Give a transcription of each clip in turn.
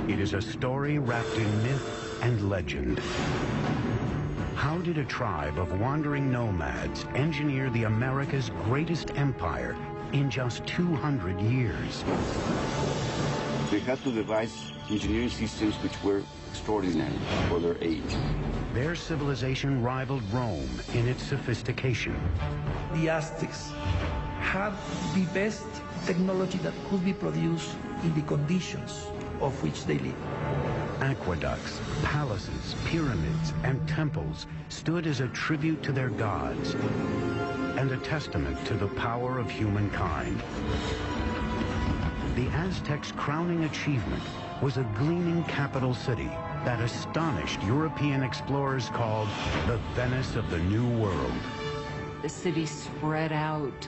It is a story wrapped in myth and legend. How did a tribe of wandering nomads engineer the America's greatest empire in just 200 years? They had to devise engineering systems which were extraordinary for their age. Their civilization rivaled Rome in its sophistication. The Aztecs had the best technology that could be produced in the conditions of which they lived. Aqueducts, palaces, pyramids, and temples stood as a tribute to their gods and a testament to the power of humankind. The Aztecs' crowning achievement was a gleaming capital city that astonished European explorers called the Venice of the New World. The city spread out,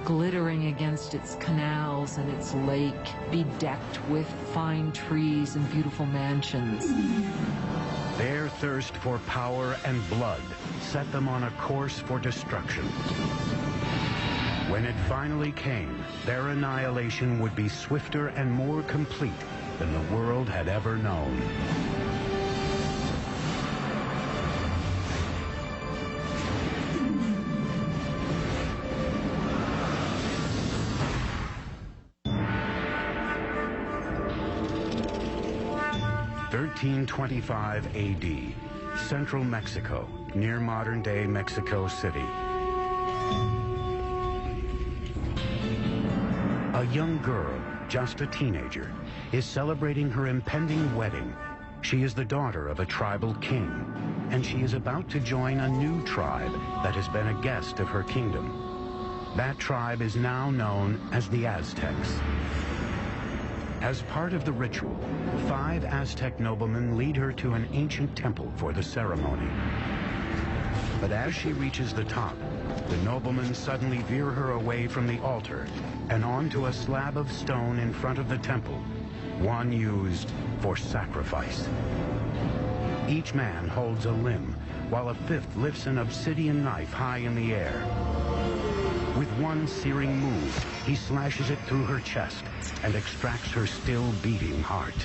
glittering against its canals and its lake, bedecked with fine trees and beautiful mansions. Their thirst for power and blood set them on a course for destruction. When it finally came, their annihilation would be swifter and more complete than the world had ever known. In 1325 AD, central Mexico, near modern-day Mexico City. A young girl, just a teenager, is celebrating her impending wedding. She is the daughter of a tribal king, and she is about to join a new tribe that has been a guest of her kingdom. That tribe is now known as the Aztecs. As part of the ritual, 5 Aztec noblemen lead her to an ancient temple for the ceremony. But as she reaches the top, the noblemen suddenly veer her away from the altar and onto a slab of stone in front of the temple, one used for sacrifice. Each man holds a limb, while a 5th lifts an obsidian knife high in the air. With one searing move, he slashes it through her chest and extracts her still beating heart.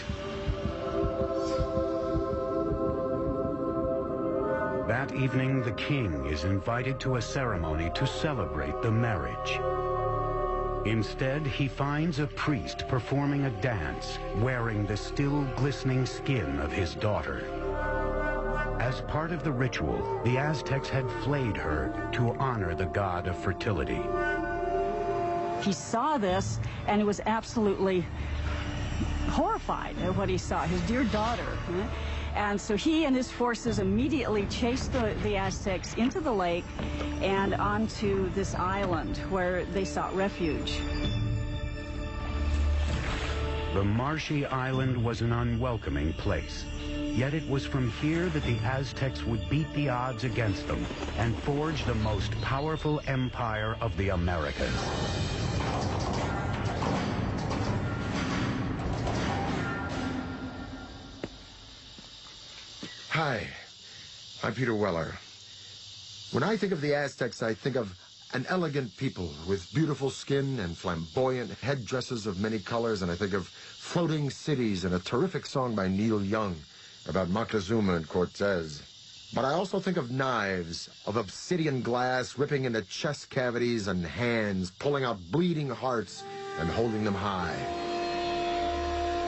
That evening, the king is invited to a ceremony to celebrate the marriage. Instead, he finds a priest performing a dance, wearing the still glistening skin of his daughter. As part of the ritual, the Aztecs had flayed her to honor the god of fertility. He saw this, and he was absolutely horrified at what he saw, his dear daughter. And so he and his forces immediately chased the Aztecs into the lake and onto this island where they sought refuge. The marshy island was an unwelcoming place. Yet it was from here that the Aztecs would beat the odds against them and forge the most powerful empire of the Americas. Hi, I'm Peter Weller. When I think of the Aztecs, I think of an elegant people with beautiful skin and flamboyant headdresses of many colors, and I think of floating cities and a terrific song by Neil Young about Moctezuma and Cortez. But I also think of knives, of obsidian glass ripping into chest cavities and hands, pulling out bleeding hearts and holding them high.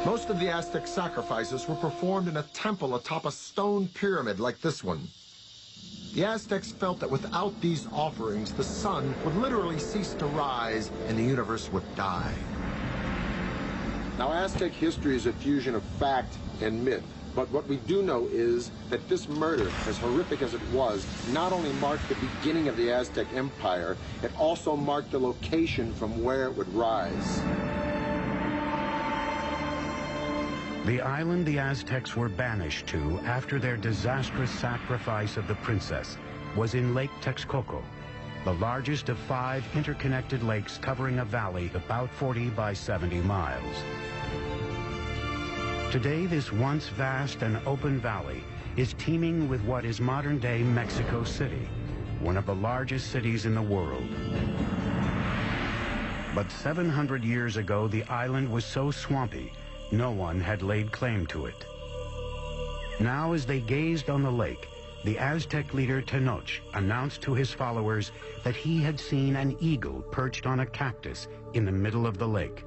Most of the Aztec sacrifices were performed in a temple atop a stone pyramid like this one. The Aztecs felt that without these offerings, the sun would literally cease to rise and the universe would die. Now, Aztec history is a fusion of fact and myth. But what we do know is that this murder, as horrific as it was, not only marked the beginning of the Aztec Empire, it also marked the location from where it would rise. The island the Aztecs were banished to after their disastrous sacrifice of the princess was in Lake Texcoco, the largest of 5 interconnected lakes covering a valley about 40 by 70 miles. Today, this once vast and open valley is teeming with what is modern-day Mexico City, one of the largest cities in the world. But 700 years ago, the island was so swampy no one had laid claim to it. Now, as they gazed on the lake, the Aztec leader Tenoch announced to his followers that he had seen an eagle perched on a cactus in the middle of the lake,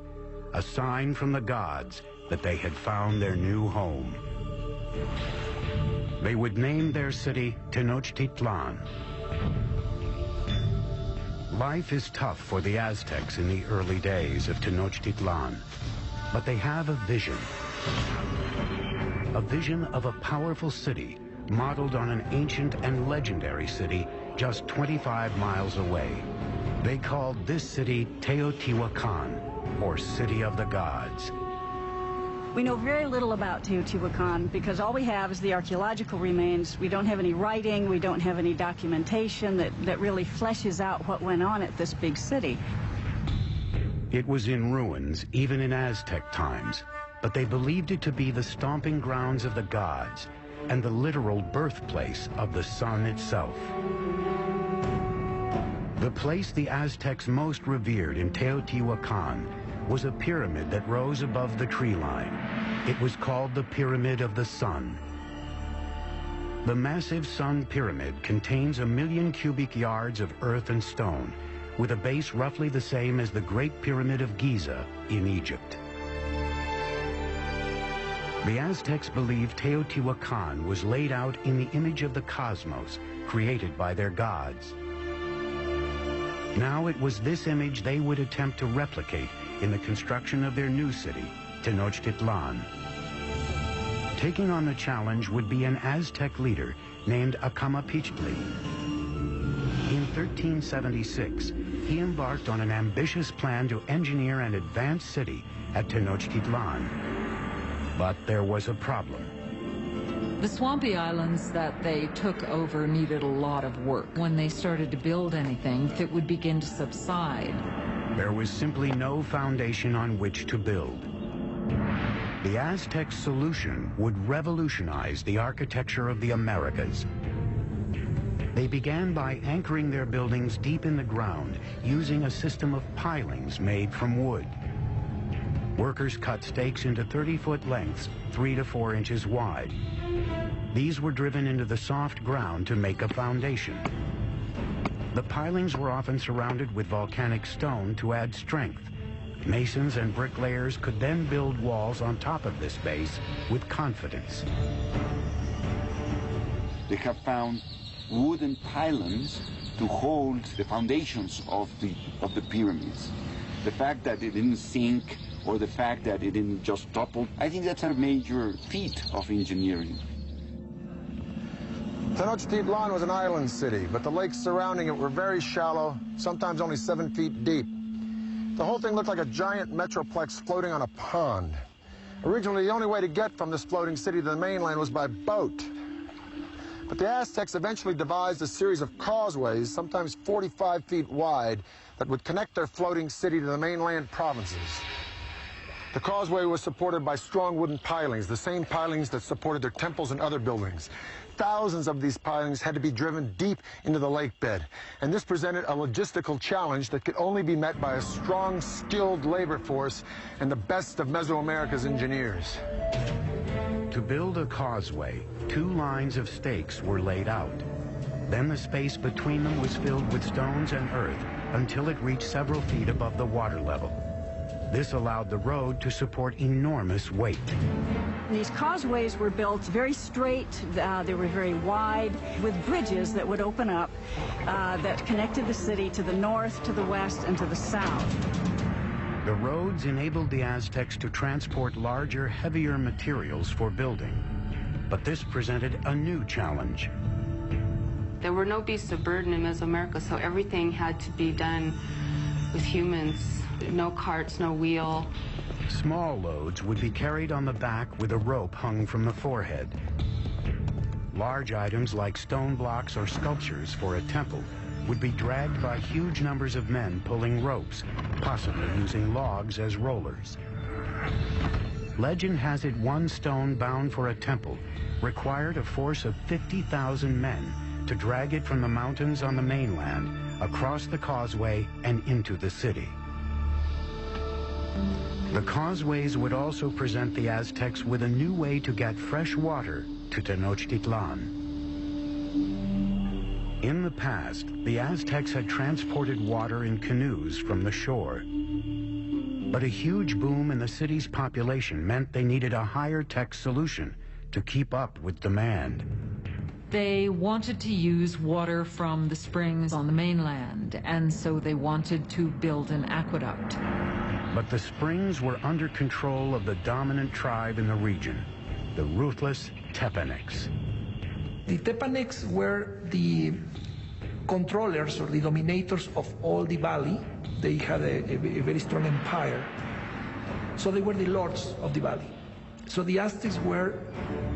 a sign from the gods that they had found their new home. They would name their city Tenochtitlan. Life is tough for the Aztecs in the early days of Tenochtitlan, but they have a vision of a powerful city modeled on an ancient and legendary city just 25 miles away. They called this city Teotihuacan, or City of the Gods. We know very little about Teotihuacan because all we have is the archaeological remains. We don't have any writing, we don't have any documentation that really fleshes out what went on at this big city. It was in ruins, even in Aztec times, but they believed it to be the stomping grounds of the gods and the literal birthplace of the sun itself. The place the Aztecs most revered in Teotihuacan was a pyramid that rose above the tree line. It was called the Pyramid of the Sun. The massive Sun Pyramid contains 1 million cubic yards of earth and stone, with a base roughly the same as the Great Pyramid of Giza in Egypt. The Aztecs believed Teotihuacan was laid out in the image of the cosmos, created by their gods. Now it was this image they would attempt to replicate in the construction of their new city, Tenochtitlan. Taking on the challenge would be an Aztec leader named Acamapichtli. In 1376, he embarked on an ambitious plan to engineer an advanced city at Tenochtitlan. But there was a problem. The swampy islands that they took over needed a lot of work. When they started to build anything, it would begin to subside. There was simply no foundation on which to build. The Aztec solution would revolutionize the architecture of the Americas. They began by anchoring their buildings deep in the ground using a system of pilings made from wood. Workers cut stakes into 30-foot lengths, 3 to 4 inches wide. These were driven into the soft ground to make a foundation. The pilings were often surrounded with volcanic stone to add strength. Masons and bricklayers could then build walls on top of this base with confidence. They have found wooden pylons to hold the foundations of the pyramids. The fact that it didn't sink or the fact that it didn't just topple, I think that's a major feat of engineering. Tenochtitlan was an island city, but the lakes surrounding it were very shallow, sometimes only 7 feet deep. The whole thing looked like a giant metroplex floating on a pond. Originally, the only way to get from this floating city to the mainland was by boat. But the Aztecs eventually devised a series of causeways, sometimes 45 feet wide, that would connect their floating city to the mainland provinces. The causeway was supported by strong wooden pilings, the same pilings that supported their temples and other buildings. Thousands of these pilings had to be driven deep into the lake bed, and this presented a logistical challenge that could only be met by a strong, skilled labor force and the best of Mesoamerica's engineers. To build a causeway, 2 lines of stakes were laid out. Then the space between them was filled with stones and earth until it reached several feet above the water level. This allowed the road to support enormous weight. These causeways were built very straight, they were very wide, with bridges that would open up that connected the city to the north, to the west, and to the south. The roads enabled the Aztecs to transport larger, heavier materials for building. But this presented a new challenge. There were no beasts of burden in Mesoamerica, so everything had to be done with humans. No carts, no wheel. Small loads would be carried on the back with a rope hung from the forehead. Large items like stone blocks or sculptures for a temple would be dragged by huge numbers of men pulling ropes, possibly using logs as rollers. Legend has it one stone bound for a temple required a force of 50,000 men to drag it from the mountains on the mainland across the causeway and into the city. The causeways would also present the Aztecs with a new way to get fresh water to Tenochtitlan. In the past, the Aztecs had transported water in canoes from the shore. But a huge boom in the city's population meant they needed a higher-tech solution to keep up with demand. They wanted to use water from the springs on the mainland, and so they wanted to build an aqueduct. But the springs were under control of the dominant tribe in the region, the ruthless Tepanecs. The Tepanecs were the controllers or the dominators of all the valley. They had a very strong empire. So they were the lords of the valley. So the Aztecs were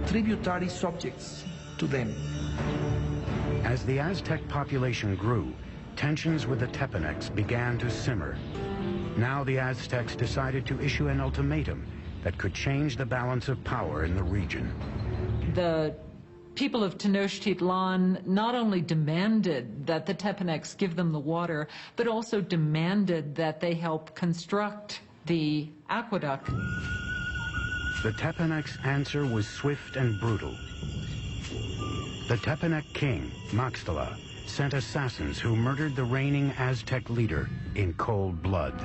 tributary subjects to them. As the Aztec population grew, tensions with the Tepanecs began to simmer. Now the Aztecs decided to issue an ultimatum that could change the balance of power in the region. The people of Tenochtitlan not only demanded that the Tepanecs give them the water, but also demanded that they help construct the aqueduct. The Tepanecs' answer was swift and brutal. The Tepanec king, Maxtla, sent assassins who murdered the reigning Aztec leader in cold blood.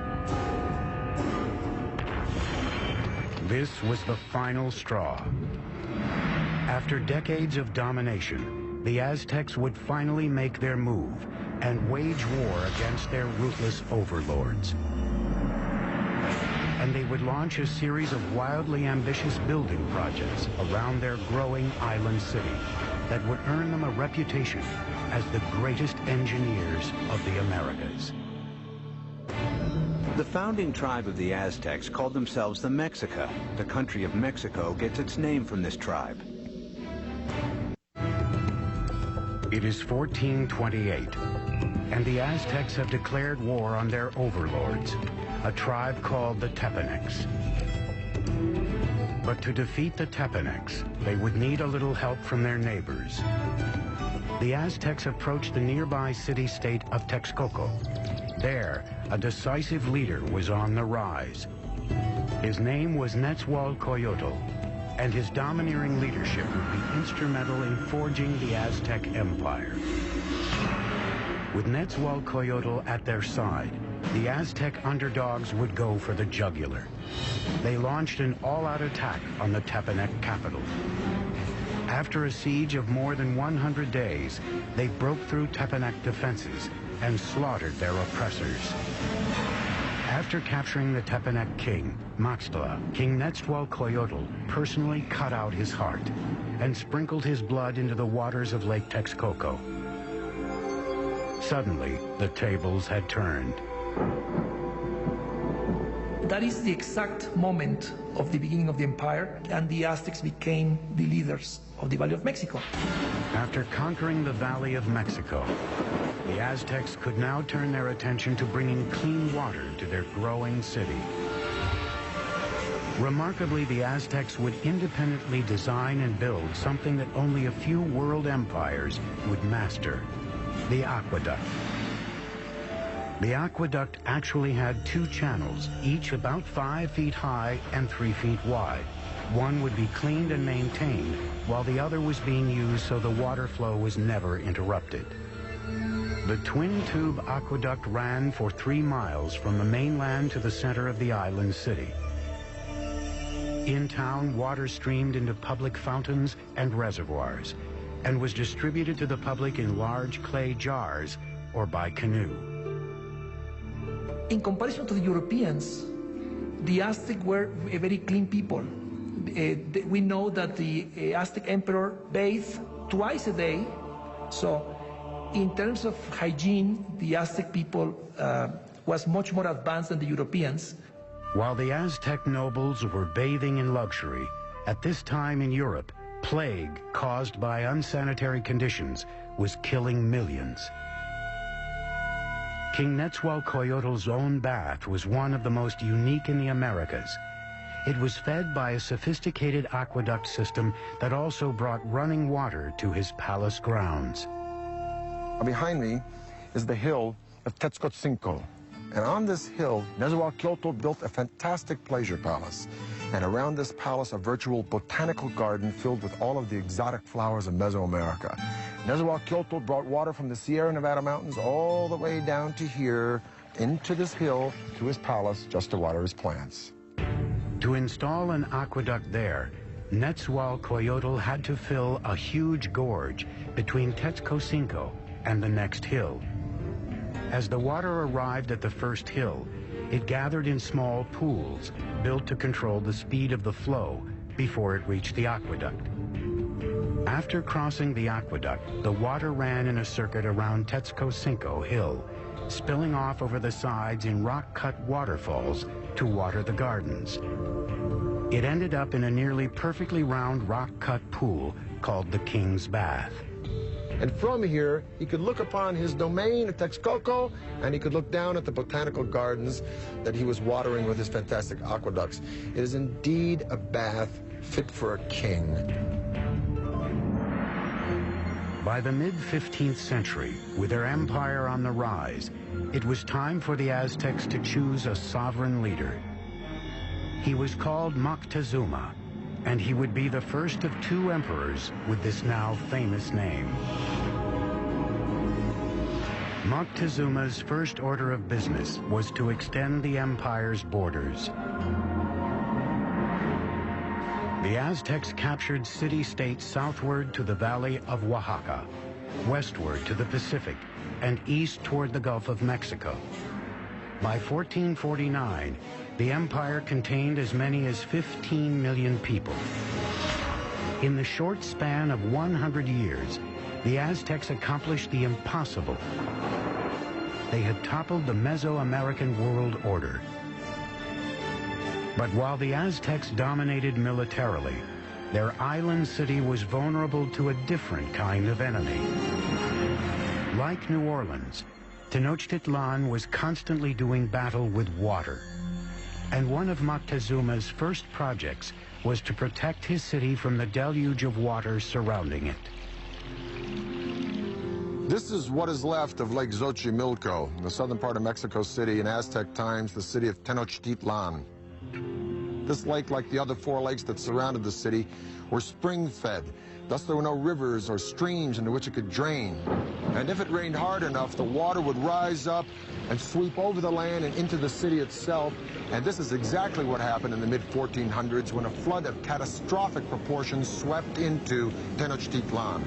This was the final straw. After decades of domination, the Aztecs would finally make their move and wage war against their ruthless overlords. And they would launch a series of wildly ambitious building projects around their growing island city that would earn them a reputation as the greatest engineers of the Americas. The founding tribe of the Aztecs called themselves the Mexica. The country of Mexico gets its name from this tribe. It is 1428, and the Aztecs have declared war on their overlords, a tribe called the Tepanecs. But to defeat the Tepanecs, they would need a little help from their neighbors. The Aztecs approached the nearby city-state of Texcoco. There, a decisive leader was on the rise. His name was Nezahualcóyotl, and his domineering leadership would be instrumental in forging the Aztec Empire. With Nezahualcóyotl at their side, the Aztec underdogs would go for the jugular. They launched an all-out attack on the Tepanec capital. After a siege of more than 100 days, they broke through Tepanec defenses and slaughtered their oppressors. After capturing the Tepanec king, Maxtla, King Nezahualcóyotl personally cut out his heart and sprinkled his blood into the waters of Lake Texcoco. Suddenly, the tables had turned. That is the exact moment of the beginning of the empire, and the Aztecs became the leaders of the Valley of Mexico. After conquering the Valley of Mexico, the Aztecs could now turn their attention to bringing clean water to their growing city. Remarkably, the Aztecs would independently design and build something that only a few world empires would master: the aqueduct. The aqueduct actually had two channels, each about 5 feet high and 3 feet wide. One would be cleaned and maintained, while the other was being used so the water flow was never interrupted. The twin-tube aqueduct ran for 3 miles from the mainland to the center of the island city. In town, water streamed into public fountains and reservoirs, and was distributed to the public in large clay jars or by canoe. In comparison to the Europeans, the Aztec were a very clean people. We know that the Aztec emperor bathed twice a day. So in terms of hygiene, the Aztec people was much more advanced than the Europeans. While the Aztec nobles were bathing in luxury, at this time in Europe, plague caused by unsanitary conditions was killing millions. King Nezahualcóyotl's own bath was one of the most unique in the Americas. It was fed by a sophisticated aqueduct system that also brought running water to his palace grounds. Behind me is the hill of Tetzcoatzinco. And on this hill, Nezahualcóyotl built a fantastic pleasure palace. And around this palace, a virtual botanical garden filled with all of the exotic flowers of Mesoamerica. Nezahualcóyotl brought water from the Sierra Nevada mountains all the way down to here, into this hill, to his palace, just to water his plants. To install an aqueduct there, Nezahualcóyotl had to fill a huge gorge between Tetzcocinco and the next hill. As the water arrived at the first hill, it gathered in small pools built to control the speed of the flow before it reached the aqueduct. After crossing the aqueduct, the water ran in a circuit around Tetzcocinco Hill, spilling off over the sides in rock-cut waterfalls to water the gardens. It ended up in a nearly perfectly round rock-cut pool called the King's Bath. And from here, he could look upon his domain at Texcoco, and he could look down at the botanical gardens that he was watering with his fantastic aqueducts. It is indeed a bath fit for a king. By the mid-15th century, with their empire on the rise, it was time for the Aztecs to choose a sovereign leader. He was called Moctezuma, and he would be the first of two emperors with this now famous name. Moctezuma's first order of business was to extend the empire's borders. The Aztecs captured city-states southward to the valley of Oaxaca, westward to the Pacific, and east toward the Gulf of Mexico. By 1449, the empire contained as many as 15 million people. In the short span of 100 years, the Aztecs accomplished the impossible. They had toppled the Mesoamerican world order. But while the Aztecs dominated militarily, their island city was vulnerable to a different kind of enemy. Like New Orleans, Tenochtitlan was constantly doing battle with water. And one of Moctezuma's first projects was to protect his city from the deluge of water surrounding it. This is what is left of Lake Xochimilco, in the southern part of Mexico City, in Aztec times, the city of Tenochtitlan. This lake, like the other four lakes that surrounded the city, were spring-fed. Thus, there were no rivers or streams into which it could drain. And if it rained hard enough, the water would rise up and sweep over the land and into the city itself. And this is exactly what happened in the mid-1400s when a flood of catastrophic proportions swept into Tenochtitlan.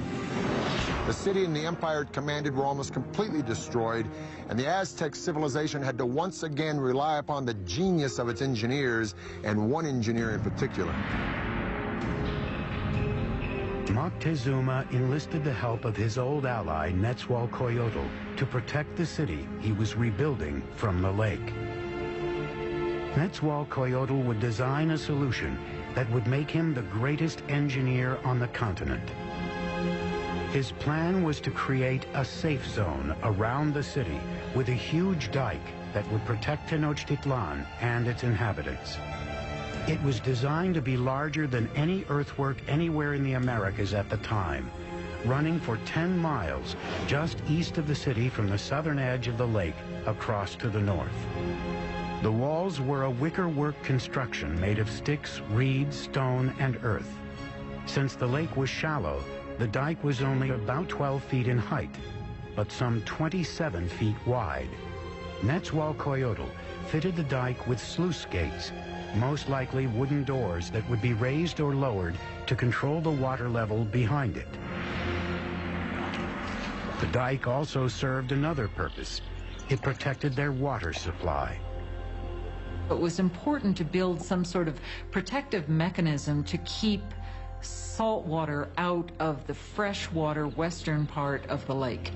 The city and the empire it commanded were almost completely destroyed, and the Aztec civilization had to once again rely upon the genius of its engineers, and one engineer in particular. Moctezuma enlisted the help of his old ally, Nezahualcóyotl, to protect the city he was rebuilding from the lake. Nezahualcóyotl would design a solution that would make him the greatest engineer on the continent. His plan was to create a safe zone around the city with a huge dike that would protect Tenochtitlan and its inhabitants. It was designed to be larger than any earthwork anywhere in the Americas at the time, running for 10 miles just east of the city from the southern edge of the lake across to the north. The walls were a wickerwork construction made of sticks, reeds, stone, and earth. Since the lake was shallow, the dike was only about 12 feet in height, but some 27 feet wide. Nezahualcóyotl fitted the dike with sluice gates, most likely wooden doors that would be raised or lowered to control the water level behind it. The dike also served another purpose. It protected their water supply. It was important to build some sort of protective mechanism to keep salt water out of the freshwater western part of the lake.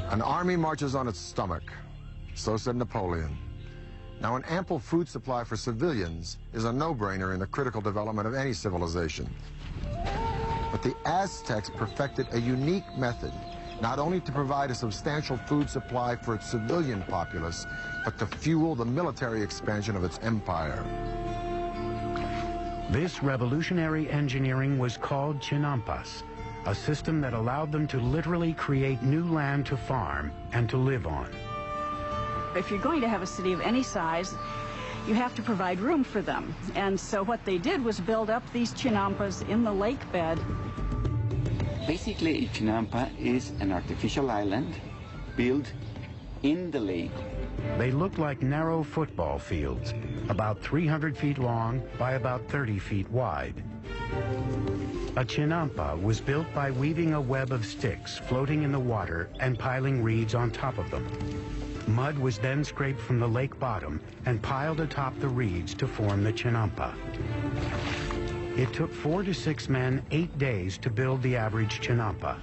An army marches on its stomach, so said Napoleon. Now, an ample food supply for civilians is a no-brainer in the critical development of any civilization. But the Aztecs perfected a unique method, not only to provide a substantial food supply for its civilian populace, but to fuel the military expansion of its empire. This revolutionary engineering was called chinampas, a system that allowed them to literally create new land to farm and to live on. If you're going to have a city of any size, you have to provide room for them. And so what they did was build up these chinampas in the lake bed. Basically, a chinampa is an artificial island built in the lake. They look like narrow football fields, about 300 feet long by about 30 feet wide. A chinampa was built by weaving a web of sticks floating in the water and piling reeds on top of them. Mud was then scraped from the lake bottom and piled atop the reeds to form the chinampa. It took 4 to 6 men 8 days to build the average chinampa.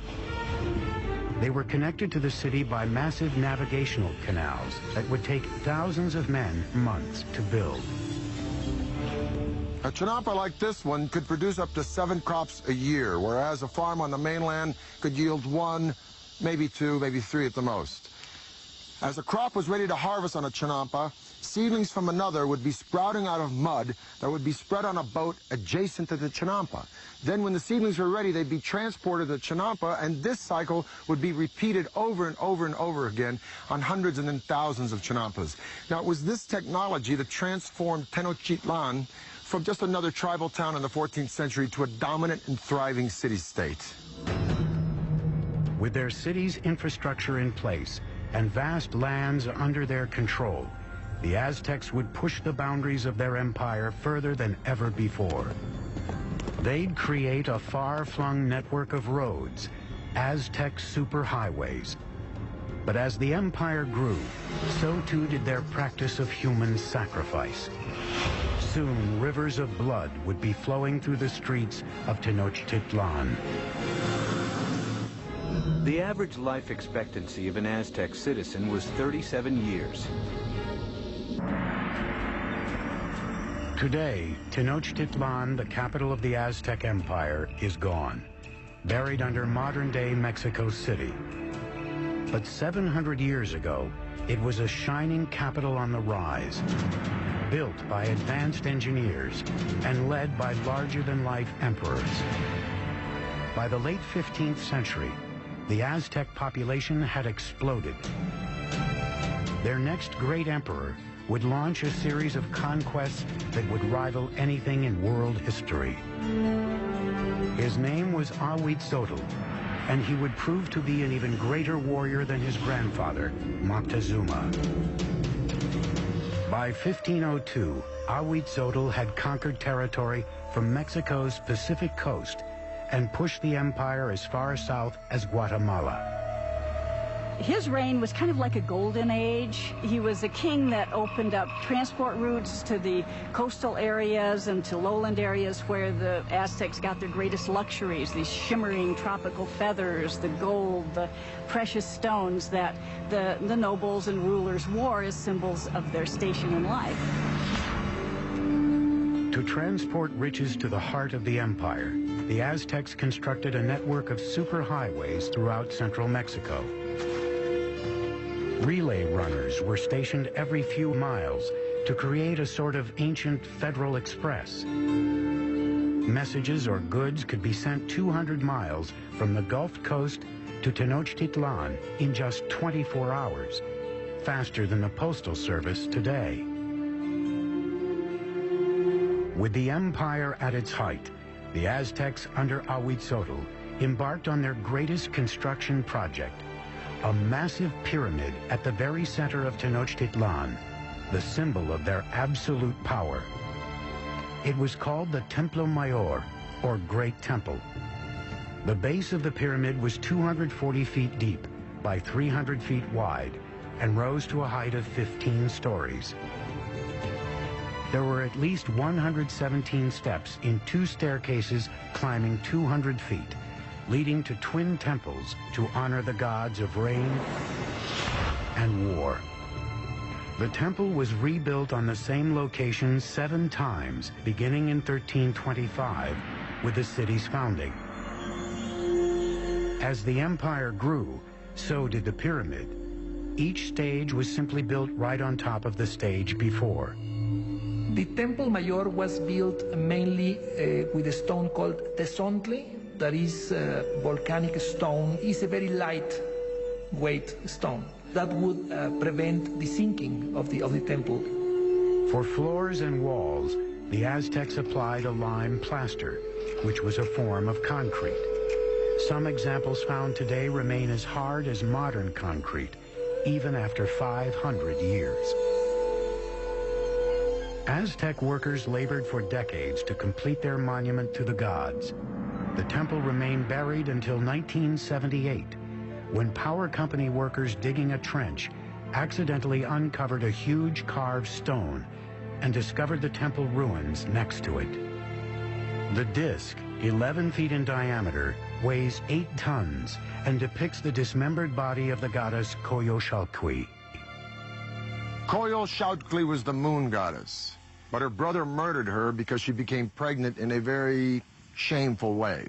They were connected to the city by massive navigational canals that would take thousands of men months to build. A chinampa like this one could produce up to 7 crops a year, whereas a farm on the mainland could yield 1, maybe 2, maybe 3 at the most. As a crop was ready to harvest on a chinampa, seedlings from another would be sprouting out of mud that would be spread on a boat adjacent to the chinampa. Then when the seedlings were ready, they'd be transported to the chinampa, and this cycle would be repeated over and over and over again on hundreds and then thousands of chinampas. Now, it was this technology that transformed Tenochtitlan from just another tribal town in the 14th century to a dominant and thriving city-state. With their city's infrastructure in place and vast lands under their control, the Aztecs would push the boundaries of their empire further than ever before. They'd create a far-flung network of roads, Aztec superhighways. But as the empire grew, so too did their practice of human sacrifice. Soon, rivers of blood would be flowing through the streets of Tenochtitlan. The average life expectancy of an Aztec citizen was 37 years. Today, Tenochtitlan, the capital of the Aztec Empire, is gone, buried under modern-day Mexico City. But 700 years ago, it was a shining capital on the rise, built by advanced engineers and led by larger-than-life emperors. By the late 15th century, the Aztec population had exploded. Their next great emperor would launch a series of conquests that would rival anything in world history. His name was Ahuitzotl, and he would prove to be an even greater warrior than his grandfather, Moctezuma. By 1502, Ahuitzotl had conquered territory from Mexico's Pacific coast and pushed the empire as far south as Guatemala. His reign was kind of like a golden age. He was a king that opened up transport routes to the coastal areas and to lowland areas where the Aztecs got their greatest luxuries, these shimmering tropical feathers, the gold, the precious stones that the nobles and rulers wore as symbols of their station in life. To transport riches to the heart of the empire, the Aztecs constructed a network of superhighways throughout central Mexico. Relay runners were stationed every few miles to create a sort of ancient Federal Express. Messages or goods could be sent 200 miles from the Gulf Coast to Tenochtitlan in just 24 hours, faster than the Postal Service today. With the empire at its height, the Aztecs under Ahuitzotl embarked on their greatest construction project, a massive pyramid at the very center of Tenochtitlan, the symbol of their absolute power. It was called the Templo Mayor, or Great Temple. The base of the pyramid was 240 feet deep by 300 feet wide and rose to a height of 15 stories. There were at least 117 steps in 2 staircases climbing 200 feet, leading to twin temples to honor the gods of rain and war. The temple was rebuilt on the same location 7 times, beginning in 1325 with the city's founding. As the empire grew, so did the pyramid. Each stage was simply built right on top of the stage before. The Temple Mayor was built mainly with a stone called tezontle, that is volcanic stone. It's a very lightweight stone. That would prevent the sinking of the temple. For floors and walls, the Aztecs applied a lime plaster, which was a form of concrete. Some examples found today remain as hard as modern concrete, even after 500 years. Aztec workers labored for decades to complete their monument to the gods. The temple remained buried until 1978, when power company workers digging a trench accidentally uncovered a huge carved stone and discovered the temple ruins next to it. The disc, 11 feet in diameter, weighs 8 tons and depicts the dismembered body of the goddess Coyolxauhqui. Coyolxauhqui was the moon goddess, but her brother murdered her because she became pregnant in a very shameful way.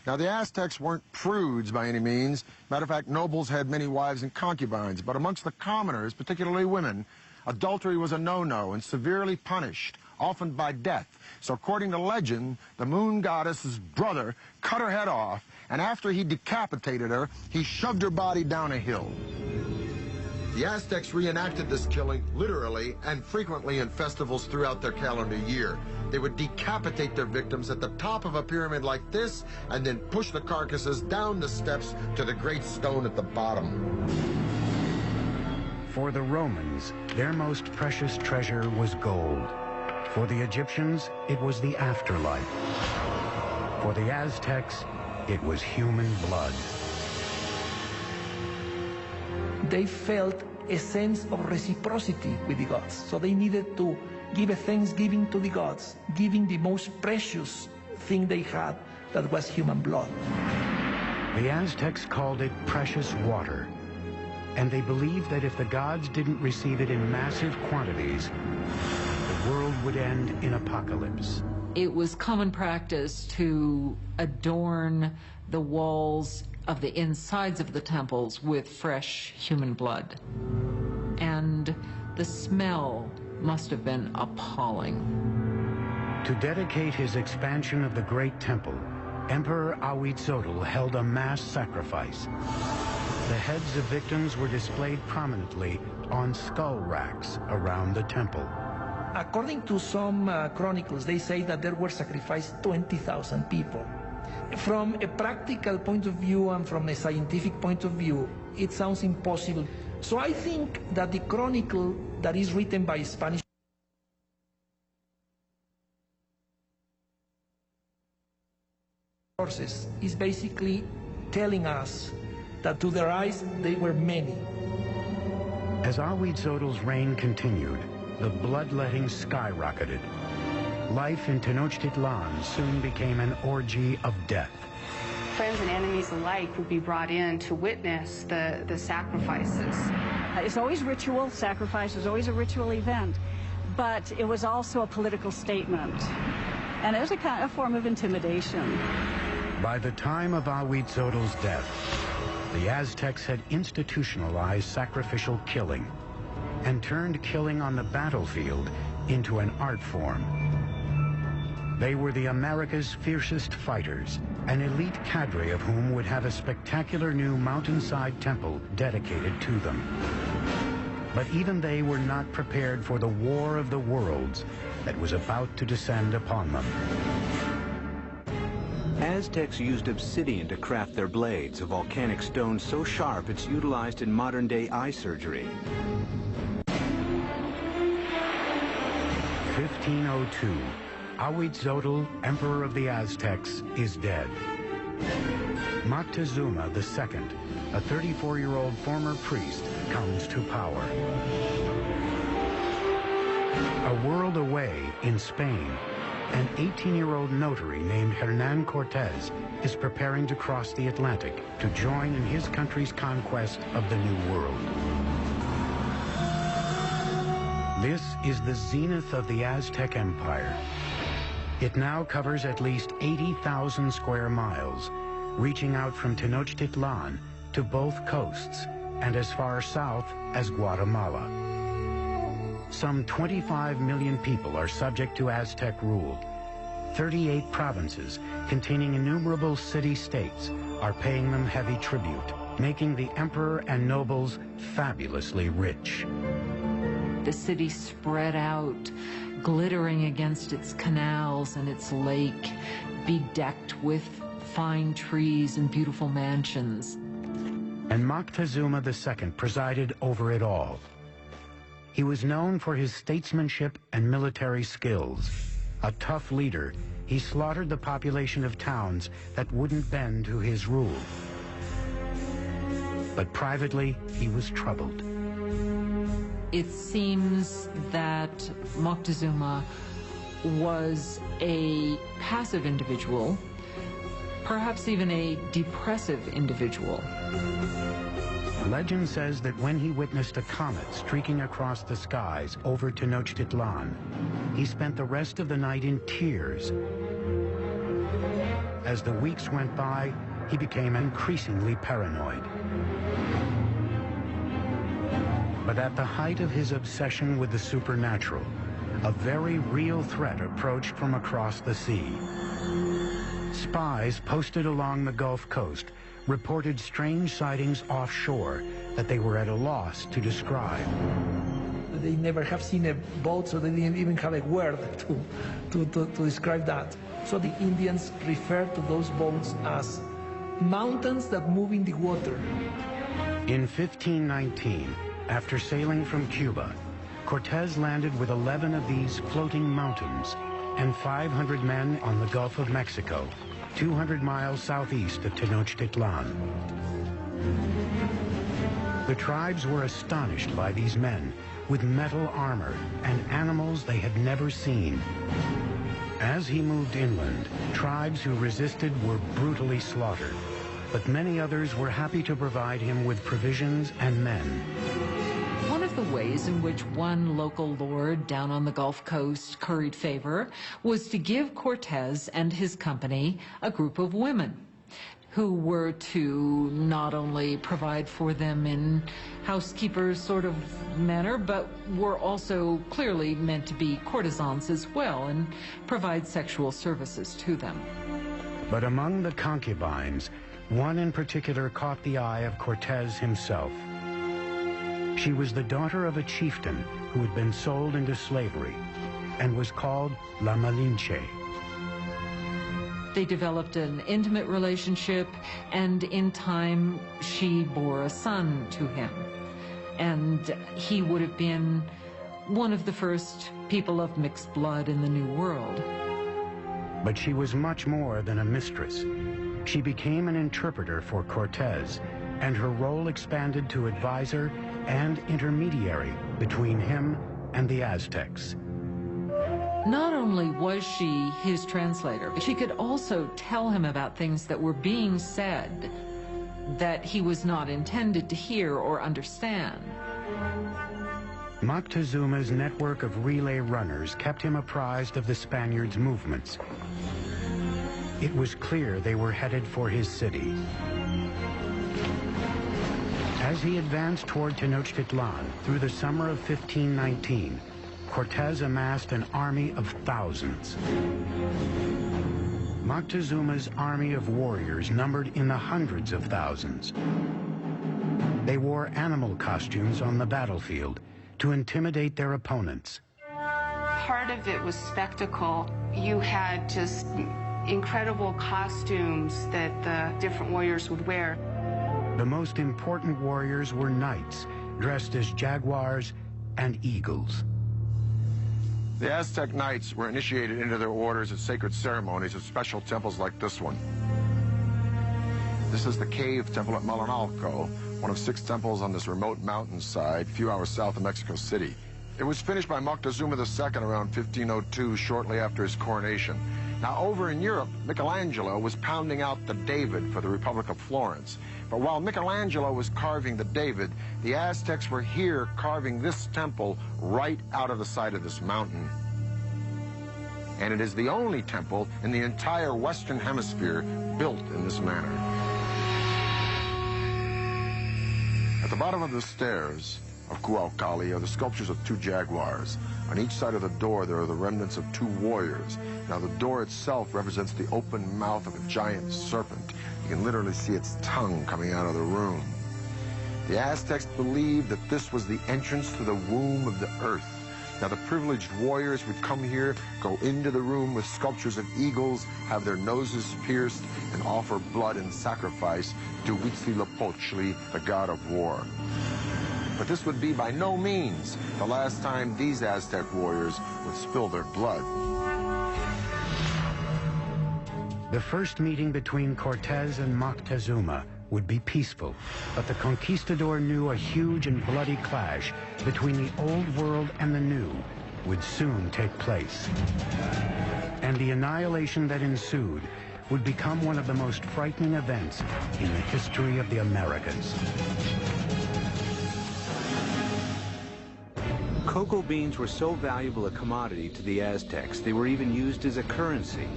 Now, the Aztecs weren't prudes by any means. Matter of fact, nobles had many wives and concubines, but amongst the commoners, particularly women, adultery was a no-no and severely punished, often by death. So according to legend, the moon goddess's brother cut her head off, and after he decapitated her, he shoved her body down a hill. The Aztecs reenacted this killing literally and frequently in festivals throughout their calendar year. They would decapitate their victims at the top of a pyramid like this and then push the carcasses down the steps to the great stone at the bottom. For the Romans, their most precious treasure was gold. For the Egyptians, it was the afterlife. For the Aztecs, it was human blood. They felt a sense of reciprocity with the gods. So they needed to give a thanksgiving to the gods, giving the most precious thing they had, that was human blood. The Aztecs called it precious water, and they believed that if the gods didn't receive it in massive quantities, the world would end in apocalypse. It was common practice to adorn the walls of the insides of the temples with fresh human blood. And the smell must have been appalling. To dedicate his expansion of the great temple, Emperor Ahuitzotl held a mass sacrifice. The heads of victims were displayed prominently on skull racks around the temple. According to some chronicles, they say that there were sacrificed 20,000 people. From a practical point of view and from a scientific point of view, it sounds impossible. So I think that the chronicle that is written by Spanish sources is basically telling us that to their eyes they were many. As Ahuitzotl's reign continued, the bloodletting skyrocketed. Life in Tenochtitlan soon became an orgy of death. Friends and enemies alike would be brought in to witness the sacrifices. It's always ritual. Sacrifice is always a ritual event, but it was also a political statement, and it was a kind of form of intimidation. By the time of Ahuitzotl's death, the Aztecs had institutionalized sacrificial killing and turned killing on the battlefield into an art form. They were the America's fiercest fighters, an elite cadre of whom would have a spectacular new mountainside temple dedicated to them. But even they were not prepared for the war of the worlds that was about to descend upon them. Aztecs used obsidian to craft their blades, a volcanic stone so sharp it's utilized in modern-day eye surgery. 1502. Ahuitzotl, Emperor of the Aztecs, is dead. Moctezuma II, a 34-year-old former priest, comes to power. A world away, in Spain, an 18-year-old notary named Hernan Cortez is preparing to cross the Atlantic to join in his country's conquest of the New World. This is the zenith of the Aztec Empire. It now covers at least 80,000 square miles, reaching out from Tenochtitlan to both coasts and as far south as Guatemala. Some 25 million people are subject to Aztec rule. 38 provinces containing innumerable city-states are paying them heavy tribute. making the emperor and nobles fabulously rich. The city spread out, glittering against its canals and its lake, bedecked with fine trees and beautiful mansions. And Moctezuma II presided over it all. He was known for his statesmanship and military skills. A tough leader, he slaughtered the population of towns that wouldn't bend to his rule. But privately, he was troubled. It seems that Moctezuma was a passive individual, perhaps even a depressive individual. Legend says that when he witnessed a comet streaking across the skies over Tenochtitlan, he spent the rest of the night in tears. As the weeks went by, he became increasingly paranoid. But at the height of his obsession with the supernatural, a very real threat approached from across the sea. Spies posted along the Gulf Coast reported strange sightings offshore that they were at a loss to describe. They never have seen a boat, so they didn't even have a word to describe that. So the Indians refer to those boats as mountains that move in the water. In 1519, after sailing from Cuba, Cortez landed with 11 of these floating mountains and 500 men on the Gulf of Mexico, 200 miles southeast of Tenochtitlan. The tribes were astonished by these men with metal armor and animals they had never seen. As he moved inland, tribes who resisted were brutally slaughtered, but many others were happy to provide him with provisions and men. One of the ways in which one local lord down on the Gulf Coast curried favor was to give Cortez and his company a group of women who were to not only provide for them in housekeepers sort of manner, but were also clearly meant to be courtesans as well and provide sexual services to them. But among the concubines, one in particular caught the eye of Cortez himself. She was the daughter of a chieftain who had been sold into slavery and was called La Malinche. They developed an intimate relationship, and in time, she bore a son to him. And he would have been one of the first people of mixed blood in the New World. But she was much more than a mistress. She became an interpreter for Cortez, and her role expanded to advisor and intermediary between him and the Aztecs. Not only was she his translator, but she could also tell him about things that were being said that he was not intended to hear or understand. Moctezuma's network of relay runners kept him apprised of the Spaniards' movements. It was clear they were headed for his city. As he advanced toward Tenochtitlan through the summer of 1519, Cortez amassed an army of thousands. Moctezuma's army of warriors numbered in the hundreds of thousands. They wore animal costumes on the battlefield to intimidate their opponents. Part of it was spectacle. You had just incredible costumes that the different warriors would wear. The most important warriors were knights, dressed as jaguars and eagles. The Aztec knights were initiated into their orders at sacred ceremonies at special temples like this one. This is the cave temple at Malinalco, one of 6 temples on this remote mountainside, a few hours south of Mexico City. It was finished by Moctezuma II around 1502, shortly after his coronation. Now, over in Europe, Michelangelo was pounding out the David for the Republic of Florence. But while Michelangelo was carving the David, the Aztecs were here carving this temple right out of the side of this mountain. And it is the only temple in the entire Western Hemisphere built in this manner. At the bottom of the stairs of Cuauhtli are the sculptures of two jaguars. On each side of the door, there are the remnants of two warriors. Now, the door itself represents the open mouth of a giant serpent. You can literally see its tongue coming out of the room. The Aztecs believed that this was the entrance to the womb of the earth. Now, the privileged warriors would come here, go into the room with sculptures of eagles, have their noses pierced, and offer blood and sacrifice to Huitzilopochtli, the god of war. But this would be by no means the last time these Aztec warriors would spill their blood. The first meeting between Cortez and Moctezuma would be peaceful, but the conquistador knew a huge and bloody clash between the old world and the new would soon take place. And the annihilation that ensued would become one of the most frightening events in the history of the Americas. Cocoa beans were so valuable a commodity to the Aztecs, they were even used as a currency.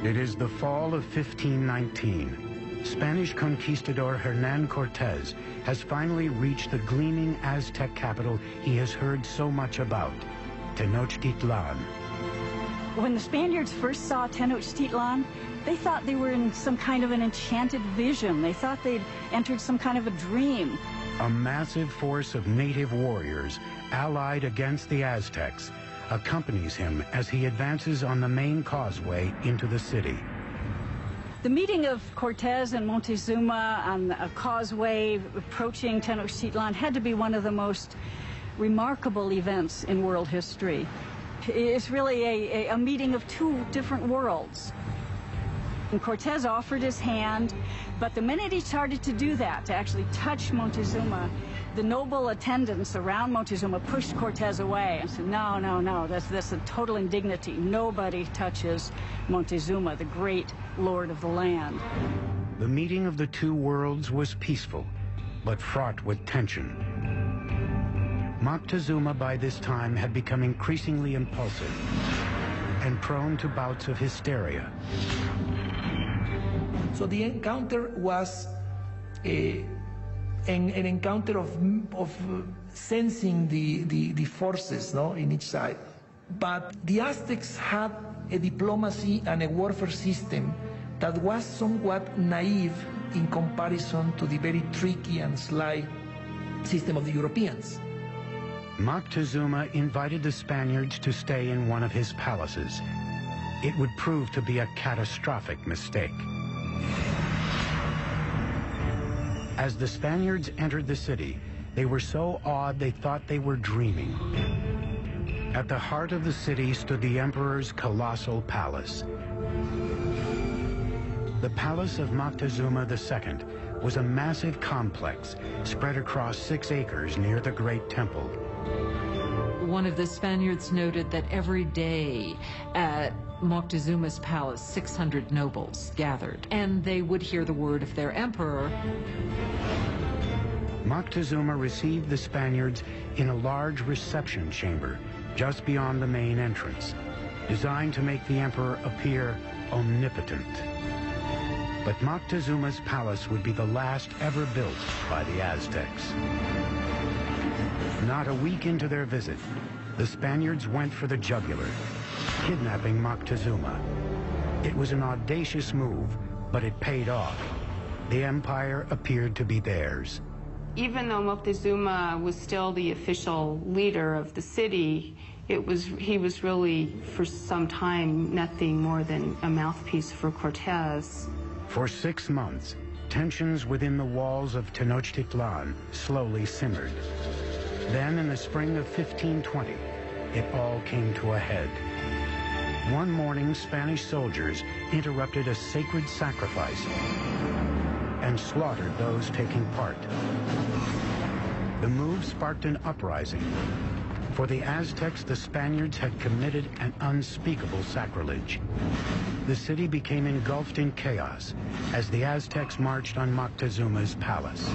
It is the fall of 1519. Spanish conquistador Hernan Cortez has finally reached the gleaming Aztec capital he has heard so much about, Tenochtitlan. When the Spaniards first saw Tenochtitlan, they thought they were in some kind of an enchanted vision. They thought they'd entered some kind of a dream. A massive force of native warriors, allied against the Aztecs, accompanies him as he advances on the main causeway into the city. The meeting of Cortez and Montezuma on a causeway approaching Tenochtitlan had to be one of the most remarkable events in world history. It's really a meeting of two different worlds. And Cortez offered his hand, but the minute he started to do that, to actually touch Montezuma, the noble attendants around Montezuma pushed Cortez away and said, no, no, no, that's a total indignity. Nobody touches Montezuma, the great lord of the land. The meeting of the two worlds was peaceful, but fraught with tension. Moctezuma by this time had become increasingly impulsive and prone to bouts of hysteria. So the encounter was an encounter of sensing the forces, no, in each side. But the Aztecs had a diplomacy and a warfare system that was somewhat naive in comparison to the very tricky and sly system of the Europeans. Moctezuma invited the Spaniards to stay in one of his palaces. It would prove to be a catastrophic mistake. As the Spaniards entered the city, they were so awed they thought they were dreaming. At the heart of the city stood the emperor's colossal palace. The palace of Moctezuma II was a massive complex spread across 6 acres near the Great Temple. One of the Spaniards noted that every day at Moctezuma's palace, 600 nobles gathered, and they would hear the word of their emperor. Moctezuma received the Spaniards in a large reception chamber just beyond the main entrance, designed to make the emperor appear omnipotent. But Moctezuma's palace would be the last ever built by the Aztecs. Not a week into their visit, the Spaniards went for the jugular, kidnapping Moctezuma. It was an audacious move, but it paid off. The empire appeared to be theirs. Even though Moctezuma was still the official leader of the city, he was really, for some time, nothing more than a mouthpiece for Cortez. For 6 months, tensions within the walls of Tenochtitlan slowly simmered. Then, in the spring of 1520, it all came to a head. One morning, Spanish soldiers interrupted a sacred sacrifice and slaughtered those taking part. The move sparked an uprising. For the Aztecs, the Spaniards had committed an unspeakable sacrilege. The city became engulfed in chaos as the Aztecs marched on Moctezuma's palace.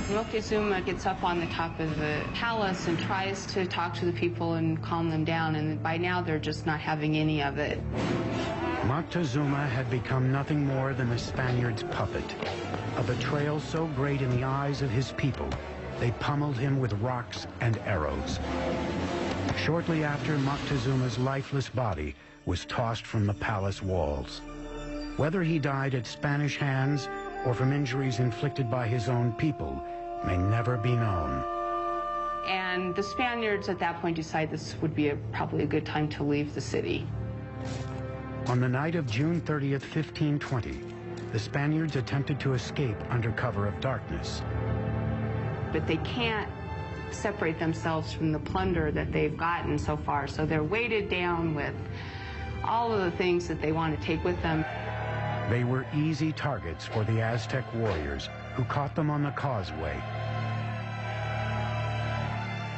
Moctezuma gets up on the top of the palace and tries to talk to the people and calm them down, and by now they're just not having any of it. Moctezuma had become nothing more than the Spaniards' puppet. a betrayal so great in the eyes of his people, they pummeled him with rocks and arrows. Shortly after, Moctezuma's lifeless body was tossed from the palace walls. Whether he died at Spanish hands or from injuries inflicted by his own people may never be known. And the Spaniards at that point decided this would be probably a good time to leave the city. On the night of June 30th, 1520, the Spaniards attempted to escape under cover of darkness. But they can't separate themselves from the plunder that they've gotten so far, so they're weighted down with all of the things that they want to take with them. They were easy targets for the Aztec warriors, who caught them on the causeway.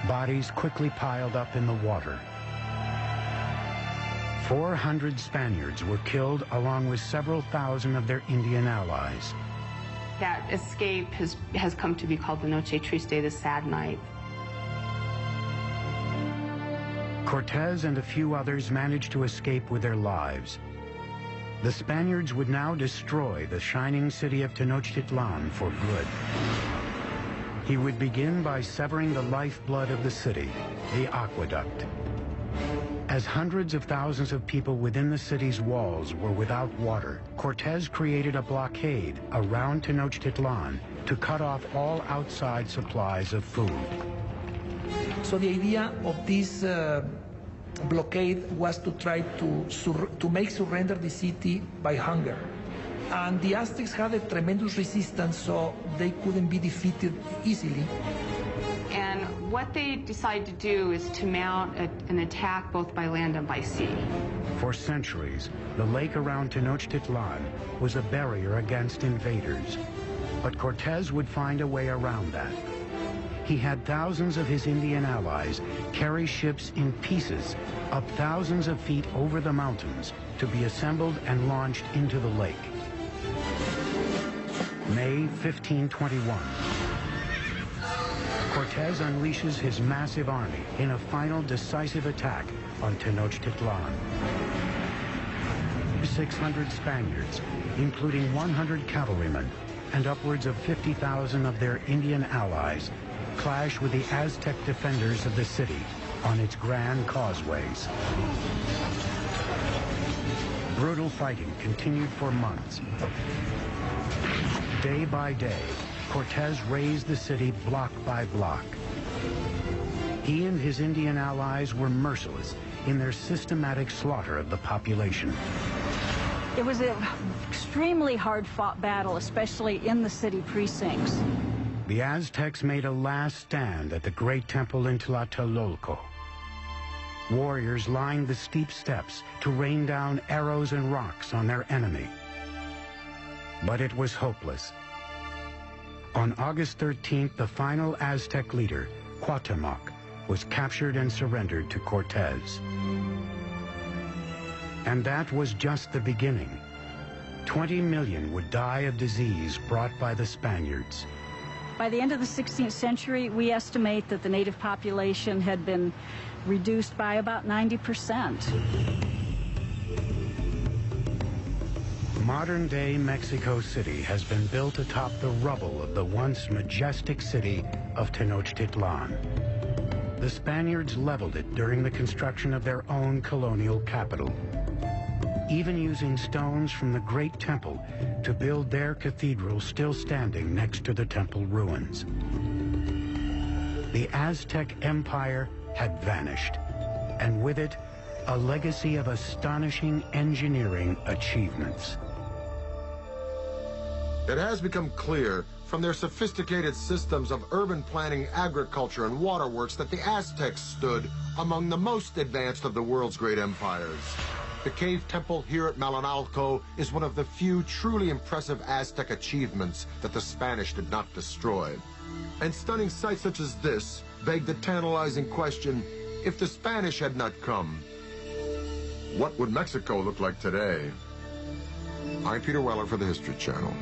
Bodies quickly piled up in the water. 400 Spaniards were killed, along with several thousand of their Indian allies. That escape has come to be called the Noche Triste, the sad night. Cortez and a few others managed to escape with their lives. The Spaniards would now destroy the shining city of Tenochtitlan for good. He would begin by severing the lifeblood of the city, the aqueduct. As hundreds of thousands of people within the city's walls were without water, Cortez created a blockade around Tenochtitlan to cut off all outside supplies of food. So the idea of this blockade was to try to make surrender the city by hunger. And the Aztecs had a tremendous resistance, so they couldn't be defeated easily. And what they decided to do is to mount an attack both by land and by sea. For centuries, the lake around Tenochtitlan was a barrier against invaders. But Cortez would find a way around that. He had thousands of his Indian allies carry ships in pieces up thousands of feet over the mountains to be assembled and launched into the lake. May 1521. Cortez unleashes his massive army in a final decisive attack on Tenochtitlan. 600 Spaniards, including 100 cavalrymen and upwards of 50,000 of their Indian allies, clash with the Aztec defenders of the city on its grand causeways. Brutal fighting continued for months. Day by day, Cortez razed the city block by block. He and his Indian allies were merciless in their systematic slaughter of the population. It was an extremely hard-fought battle, especially in the city precincts. The Aztecs made a last stand at the great temple in Tlatelolco. Warriors lined the steep steps to rain down arrows and rocks on their enemy. But it was hopeless. On August 13th, the final Aztec leader, Cuauhtemoc, was captured and surrendered to Cortez. And that was just the beginning. 20 million would die of disease brought by the Spaniards. By the end of the 16th century, we estimate that the native population had been reduced by about 90%. Modern-day Mexico City has been built atop the rubble of the once majestic city of Tenochtitlan. The Spaniards leveled it during the construction of their own colonial capital, even using stones from the great temple to build their cathedral still standing next to the temple ruins. The Aztec Empire had vanished, and with it, a legacy of astonishing engineering achievements. It has become clear from their sophisticated systems of urban planning, agriculture, and waterworks that the Aztecs stood among the most advanced of the world's great empires. The cave temple here at Malinalco is one of the few truly impressive Aztec achievements that the Spanish did not destroy. And stunning sights such as this beg the tantalizing question, if the Spanish had not come, what would Mexico look like today? I'm Peter Weller for the History Channel.